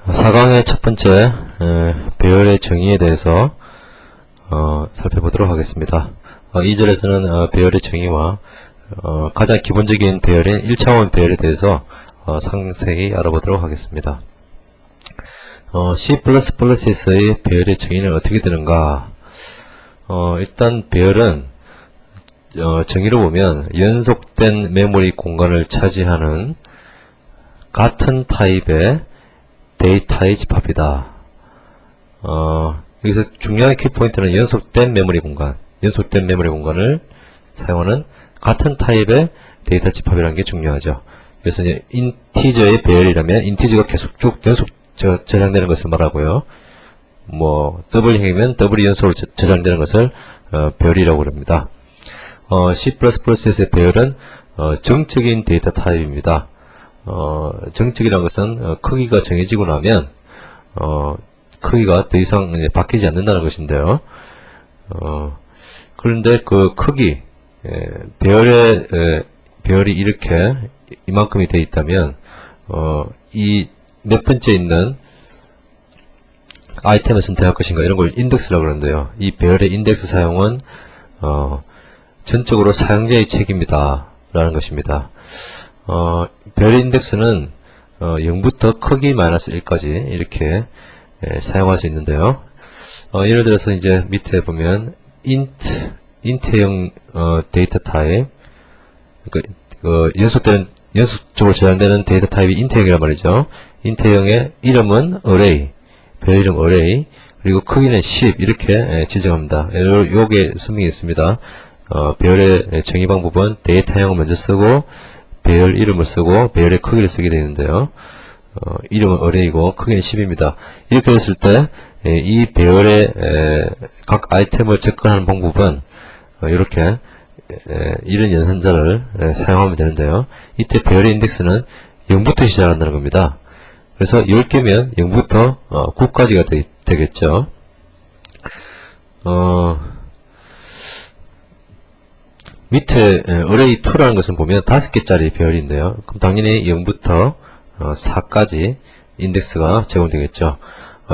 4강의 첫 번째 배열의 정의에 대해서 살펴보도록 하겠습니다. 2절에서는 배열의 정의와 가장 기본적인 배열인 1차원 배열에 대해서 상세히 알아보도록 하겠습니다. C++에서의 배열의 정의는 어떻게 되는가? 일단 배열은 정의로 보면 연속된 메모리 공간을 차지하는 같은 타입의 데이터의 집합이다. 여기서 중요한 키포인트는 연속된 메모리 공간을 사용하는 같은 타입의 데이터 집합이라는 게 중요하죠. 그래서 이제 인티저의 배열이라면 인티저가 계속 쭉 연속 저장되는 것을 말하고요. 뭐 더블형이면 더블이 연속으로 저장되는 것을 배열이라고 합니다. C++에서의 배열은 정적인 데이터 타입입니다. 정적이라는 것은 크기가 정해지고 나면 크기가 더 이상 이제 바뀌지 않는다는 것인데요. 그런데 그 크기 배열이 이렇게 이만큼이 되어 있다면 이 몇 번째 있는 아이템을 선택할 것인가 이런 걸 인덱스라고 그러는데요. 이 배열의 인덱스 사용은 전적으로 사용자의 책임이다 라는 것입니다. 배열의 인덱스는 0부터 크기 마이너스 1까지 이렇게 사용할 수 있는데요. 예를 들어서 이제 밑에 보면 int형 데이터 타입, 연속적으로 저장되는 데이터 타입이 int형이란 말이죠. int형의 이름은 array, 배열 이름 array, 그리고 크기는 10 이렇게 지정합니다. 요게 설명이 있습니다. 배열의 정의 방법은 데이터형을 먼저 쓰고 배열 이름을 쓰고 배열의 크기를 쓰게 되는데요. 이름은 array이고 크기는 10입니다. 이렇게 됐을 때 이 배열의 각 아이템을 접근하는 방법은 이렇게 이런 연산자를 사용하면 되는데요. 이때 배열의 인덱스는 0부터 시작한다는 겁니다. 그래서 10개면 0부터 9까지가 되겠죠. 밑에 array2라는 것은 보면 5개짜리 배열인데요. 그럼 당연히 0부터 4까지 인덱스가 제공되겠죠.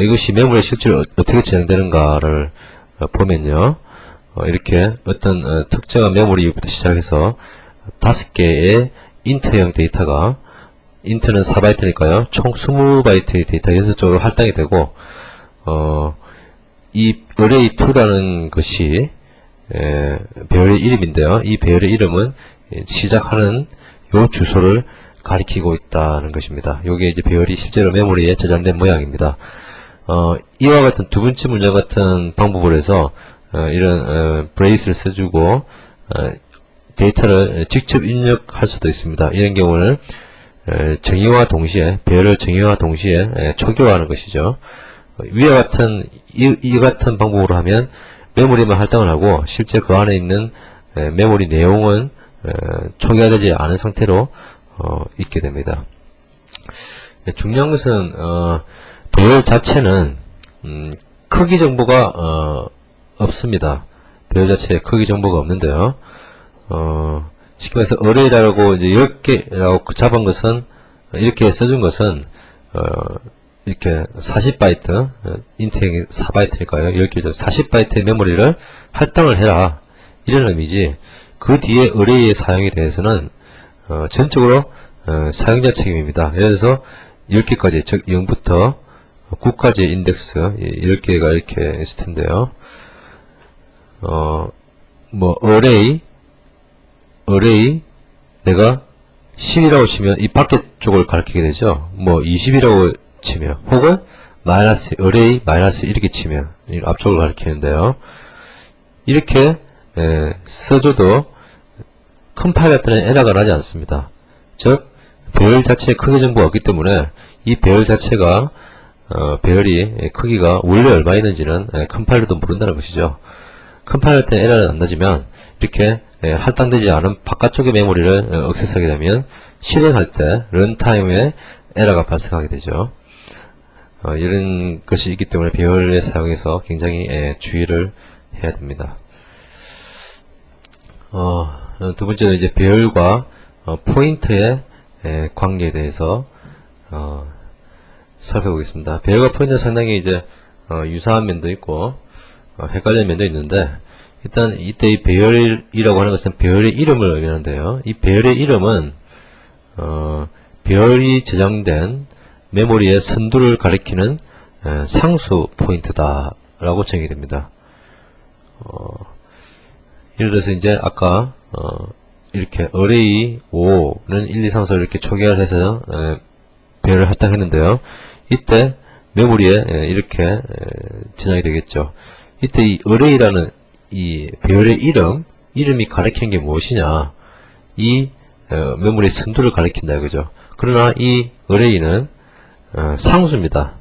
이것이 메모리에 실제로 어떻게 저장되는가를 보면요. 이렇게 어떤 특정한 메모리부터 시작해서 5개의 인트형 데이터가, 인트는 4바이트니까요. 총 20바이트의 데이터 연속적으로 할당이 되고 이 array2라는 것이 배열의 이름인데요. 이 배열의 이름은 시작하는 요 주소를 가리키고 있다는 것입니다. 요게 이제 배열이 실제로 메모리에 저장된 모양입니다. 이와 같은 두 번째 문장 같은 방법을 해서 이런 브레이스를 써주고 데이터를 직접 입력할 수도 있습니다. 이런 경우는 정의와 동시에, 배열을 정의와 동시에 초기화하는 것이죠. 위와 같은 이 같은 방법으로 하면 메모리만 할당을 하고 실제 그 안에 있는 메모리 내용은 초기화되지 않은 상태로 있게 됩니다. 중요한 것은 배열 자체는 크기 정보가 없습니다. 배열 자체에 크기 정보가 없는데요. 쉽게 말해서 array라고 이제 10개라고 잡은 것은, 이렇게 써준 것은 이렇게 40바이트, 인트형이 4바이트니까요. 10개, 40바이트의 메모리를 할당을 해라. 이런 의미지, 그 뒤에 array의 사용에 대해서는, 전적으로, 사용자 책임입니다. 예를 들어서, 10개까지, 즉, 0부터 9까지의 인덱스, 10개가 이렇게 있을 텐데요. array, 내가 10이라고 치면 이 밖에 쪽을 가리키게 되죠. 20이라고 치면, 혹은 마이너스, array 마이너스 이렇게 치면 앞쪽을 가리키는데요. 이렇게 써줘도 컴파일 같은 에러가 나지 않습니다. 즉 배열 자체에 크기 정보가 없기 때문에 이 배열 자체가 배열이 크기가 원래 얼마 있는지는 컴파일러도 모른다는 것이죠. 컴파일러 때는 에러가 안 나지만 이렇게 할당되지 않은 바깥쪽의 메모리를 액세스하게 되면 실행할 때 런타임에 에러가 발생하게 되죠. 이런 것이 있기 때문에 배열의 사용에서 굉장히 주의를 해야 됩니다. 두 번째는 이제 배열과 포인트의 관계에 대해서 살펴보겠습니다. 배열과 포인트는 상당히 이제 유사한 면도 있고 헷갈리는 면도 있는데, 일단 이때 이 배열이라고 하는 것은 배열의 이름을 의미하는데요. 이 배열의 이름은 배열이 저장된 메모리의 선두를 가리키는 상수 포인트다 라고 정의가 됩니다. 예를 들어서 이제 아까 이렇게 array 5는 1, 2, 3, 4 이렇게 초기화를 해서 배열을 할당했는데요. 이때 메모리에 이렇게 저장이 되겠죠. 이때 이 array라는 이 배열의 이름이 가리키는 게 무엇이냐, 이 메모리의 선두를 가리킨다 이거죠. 그러나 이 array는 상수입니다.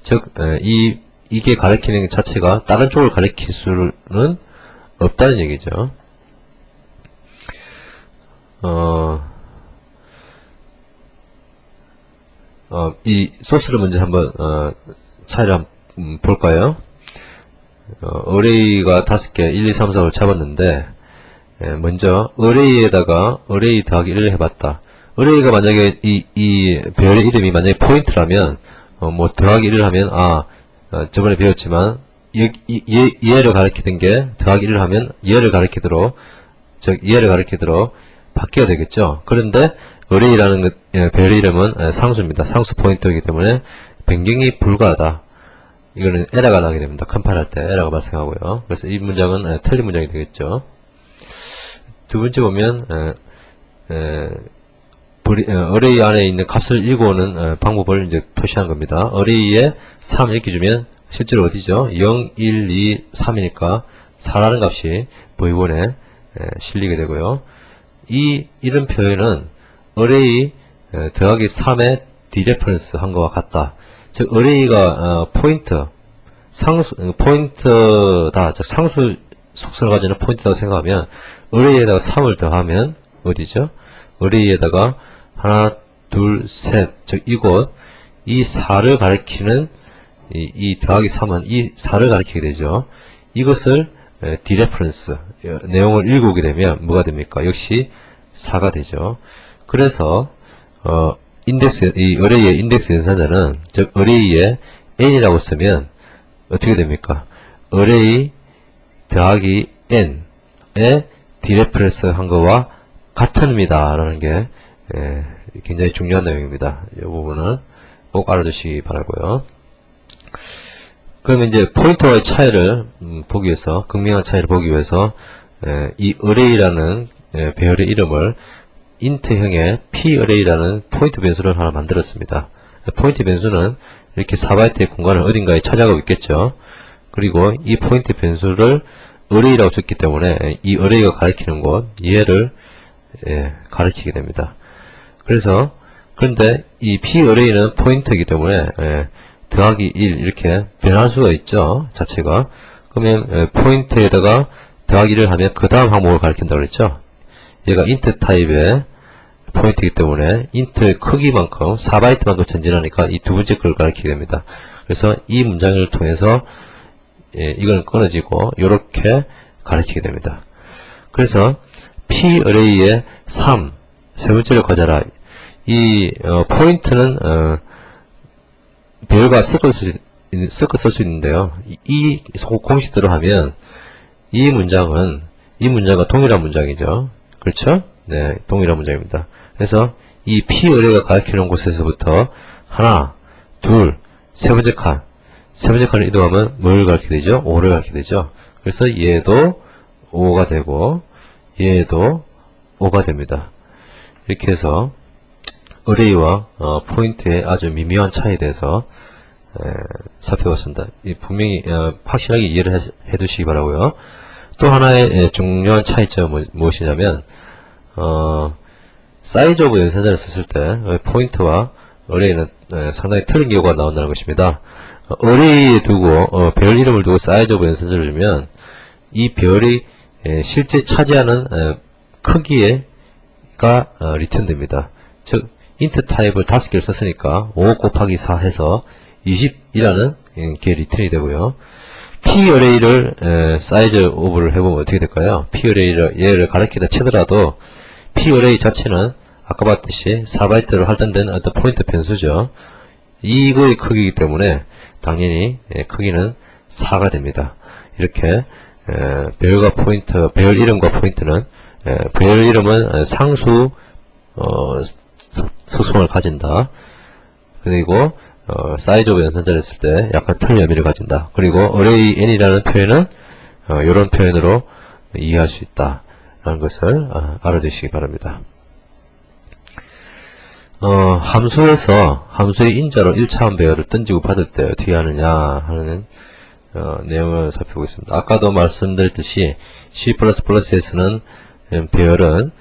즉 이게 가리키는 것 자체가 다른 쪽을 가리킬 수는 없다는 얘기죠. 이 소스를 먼저 한번 차이를 한번 볼까요? array가 5개 1, 2, 3, 4를 잡았는데, 먼저 array에다가 array 더하기 1을 해봤다. array가 만약에 이 배열의 이름이 만약에 포인트라면 뭐 더하기 1을 하면 저번에 배웠지만 얘를 가리키던 게 더하기 1을 하면 얘를 가리키도록, 즉 얘를 가리키도록 바뀌어야 되겠죠. 그런데 array라는 배열의 이름은 상수입니다. 상수 포인터이기 때문에 변경이 불가하다. 이거는 에러가 나게 됩니다. 컴파일할 때 에러가 발생하고요. 그래서 이 문장은 틀린 문장이 되겠죠. 두 번째 보면 array 안에 있는 값을 읽어오는 방법을 이제 표시한 겁니다. array에 3 이렇게 주면 실제로 어디죠? 0, 1, 2, 3이니까 4라는 값이 v1에 실리게 되고요. 이런 표현은 array 더하기 3의 디레퍼런스 한 것과 같다. 즉 array가 포인트다. 즉 상수 속성을 가지는 포인트라고 생각하면 array에다가 3을 더하면 어디죠? array에다가 하나, 둘, 셋, 즉 이곳 이 4를 가리키는 이 더하기 3은 이 4를 가리키게 되죠. 이것을 디레퍼런스 내용을 읽어오게 되면 뭐가 됩니까? 역시 4가 되죠. 그래서 이 array의 인덱스 연산자는, 즉 array에 n이라고 쓰면 어떻게 됩니까? array 더하기 n의 디레퍼런스 한 거와 같습니다 라는 게 굉장히 중요한 내용입니다. 이 부분은 꼭 알아두시기 바라고요. 그러면 이제 포인터와의 차이를 보기 위해서, 극명한 차이를 보기 위해서 이 array라는 배열의 이름을 int형의 p-array라는 포인트 변수를 하나 만들었습니다. 포인트 변수는 이렇게 4바이트의 공간을 어딘가에 찾아가고 있겠죠. 그리고 이 포인트 변수를 array라고 줬기 때문에 이 array가 가리키는 곳, 얘를 가리키게 됩니다. 그런데 이 p-array는 포인터이기 때문에 더하기 1 이렇게 변할 수가 있죠. 자체가. 그러면 포인트에다가 더하기 1을 하면 그 다음 항목을 가리킨다고 그랬죠. 얘가 int 타입의 포인트이기 때문에 int의 크기만큼 4바이트만큼 전진하니까 이 두 번째 걸 가리키게 됩니다. 그래서 이 문장을 통해서 이건 끊어지고 이렇게 가리키게 됩니다. 그래서 p-array에 3 세 번째를 가져라. 이 포인트는 배열과 섞어 쓸 수 있는데요. 이 공식대로 하면 이 문장과 동일한 문장이죠. 그렇죠? 네, 동일한 문장입니다. 그래서 이 p-array가 가리키는 곳에서부터 하나, 둘, 세 번째 칸을 이동하면 뭘 가리키게 되죠? 5를 가리키게 되죠. 그래서 얘도 5가 되고 얘도 5가 됩니다. 이렇게 해서 array와 포인트의 아주 미묘한 차이에 대해서 살펴봤습니다. 분명히 확실하게 이해를 해두시기 바라고요. 또 하나의 중요한 차이점은 무엇이냐면 사이즈 오브 연산자를 썼을 때 포인트와 array는 상당히 틀린 경우가 나온다는 것입니다. array에 두고 배열 이름을 두고 사이즈 오브 연산자를 주면 이 배열이 실제 차지하는 크기가 리턴 됩니다. 즉 int 타입을 5개를 썼으니까 5 곱하기 4 해서 20이라는 게 리턴이 되고요. p-array를 사이즈 오브를 해보면 어떻게 될까요? p-array를 얘를 가리키다 치더라도 p-array 자체는 아까 봤듯이 4바이트로 할당된 어떤 포인트 변수죠. 이거의 크기이기 때문에 당연히 크기는 4가 됩니다. 이렇게 배열과 포인트, 배열 이름과 포인트는 배열 이름은 상수 속성을 가진다. 그리고 사이즈 오브 연산자를 했을 때 약간 틀린 의미를 가진다. 그리고 array n이라는 표현은 이런 표현으로 이해할 수 있다 라는 것을 알아두시기 바랍니다. 함수에서 함수의 인자로 1차원 배열을 던지고 받을 때 어떻게 하느냐 하는 내용을 살펴보겠습니다. 아까도 말씀드렸듯이 C++에서는 배열은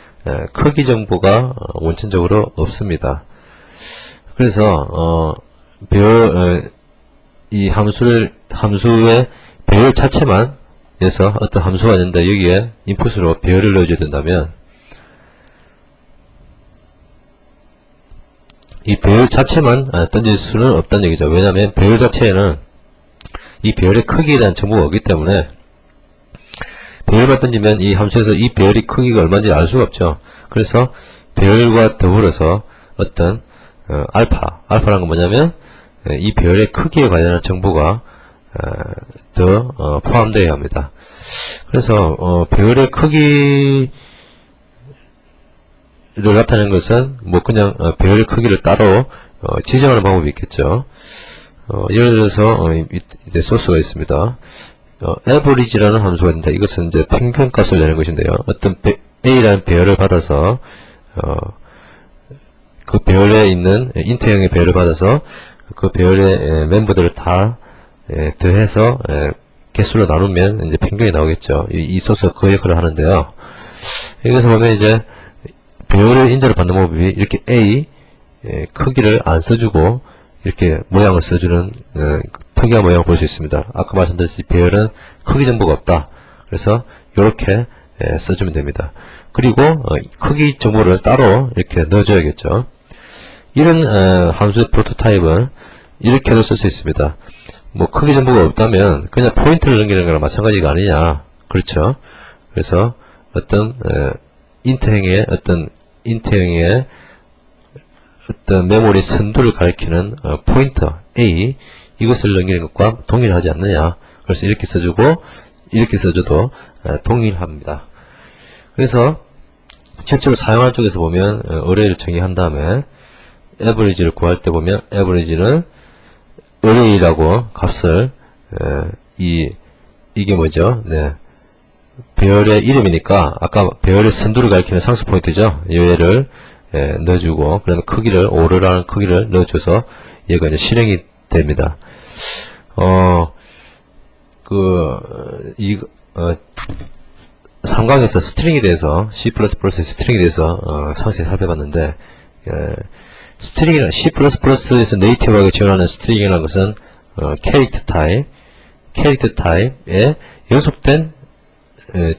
크기 정보가 원천적으로 없습니다. 그래서 이 함수의 배열 자체만 해서 어떤 함수가 있는데 여기에 인풋으로 배열을 넣어줘야 된다면 이 배열 자체만 던질 수는 없다는 얘기죠. 왜냐하면 배열 자체에는 이 배열의 크기에 대한 정보가 없기 때문에 배열만 던지면 이 함수에서 이 배열의 크기가 얼마인지 알 수가 없죠. 그래서 배열과 더불어서 어떤 알파라는 건 뭐냐면 이 배열의 크기에 관련한 정보가 더 포함되어야 합니다. 그래서 배열의 크기를 나타내는 것은 뭐 그냥 배열의 크기를 따로 지정하는 방법이 있겠죠. 예를 들어서 이제 소스가 있습니다. average라는 함수가 있는데 이것은 이제 평균 값을 내는 것인데요. 어떤 a라는 배열을 받아서 그 배열에 있는 인트형의 배열을 받아서 그 배열의 멤버들을 다 더해서 개수로 나누면 이제 평균이 나오겠죠. 이 소스가 그 역할을 하는데요. 여기서 보면 이제 배열의 인자를 받는 방법이 이렇게 a 크기를 안 써주고 이렇게 모양을 써주는 특이한 모양을 볼 수 있습니다. 아까 말씀드렸듯이 배열은 크기 정보가 없다. 그래서 이렇게 써주면 됩니다. 그리고 크기 정보를 따로 이렇게 넣어줘야겠죠. 이런 함수의 프로토타입은 이렇게도 쓸 수 있습니다. 뭐 크기 정보가 없다면 그냥 포인트를 넘기는 거랑 마찬가지가 아니냐. 그렇죠. 그래서 어떤 인트형의 어떤 메모리 선두를 가리키는 포인터 A 이것을 넘기는 것과 동일하지 않느냐. 그래서 이렇게 써주고 이렇게 써줘도 동일합니다. 그래서 실제로 사용할 쪽에서 보면 array를 정의한 다음에 average를 구할 때 보면 average는 array라고 값을 이게 뭐죠? 네. 배열의 이름이니까 아까 배열의 선두를 가리키는 상수 포인트죠. 얘를 넣어주고 그다음에 크기를 5라는 크기를 넣어줘서 얘가 이제 실행이 됩니다. 3강에서 스트링에 대해서 C++의 스트링에 대해서 상세히 살펴봤는데 스트링이나 C++에서 네이티브하게 지원하는 스트링이라는 것은 캐릭터 타입에 연속된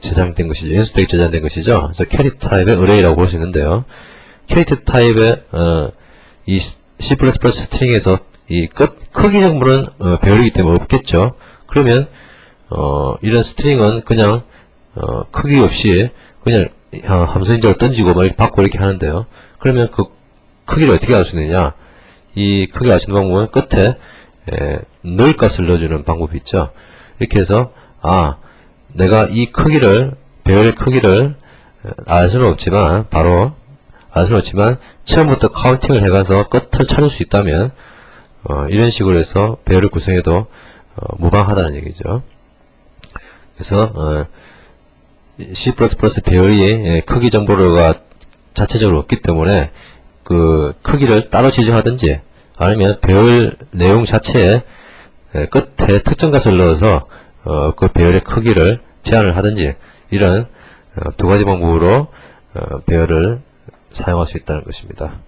저장된 것이죠. 연속되게 저장된 것이죠. 그래서 캐릭터 타입의 array라고 볼 수 있는데요. 캐릭터 타입의 이 C++ 스트링에서 이 크기 정보는 배열이기 때문에 없겠죠. 그러면 이런 스트링은 그냥 크기 없이 그냥 함수 인자를 던지고 막 이렇게 받고 이렇게 하는데요. 그러면 그 크기를 어떻게 알 수 있느냐? 이 크기 알 수 있는 방법은 끝에 늘 값을 넣어주는 방법이 있죠. 이렇게 해서 내가 이 크기를 배열의 크기를 알 수는 없지만 바로 알 수는 없지만 처음부터 카운팅을 해가서 끝을 찾을 수 있다면 이런 식으로 해서 배열을 구성해도 무방하다는 얘기죠. 그래서 C++ 배열이 크기 정보가 자체적으로 없기 때문에 그 크기를 따로 지정하든지 아니면 배열 내용 자체에 끝에 특정 값을 넣어서 그 배열의 크기를 제한을 하든지 이런 두 가지 방법으로 배열을 사용할 수 있다는 것입니다.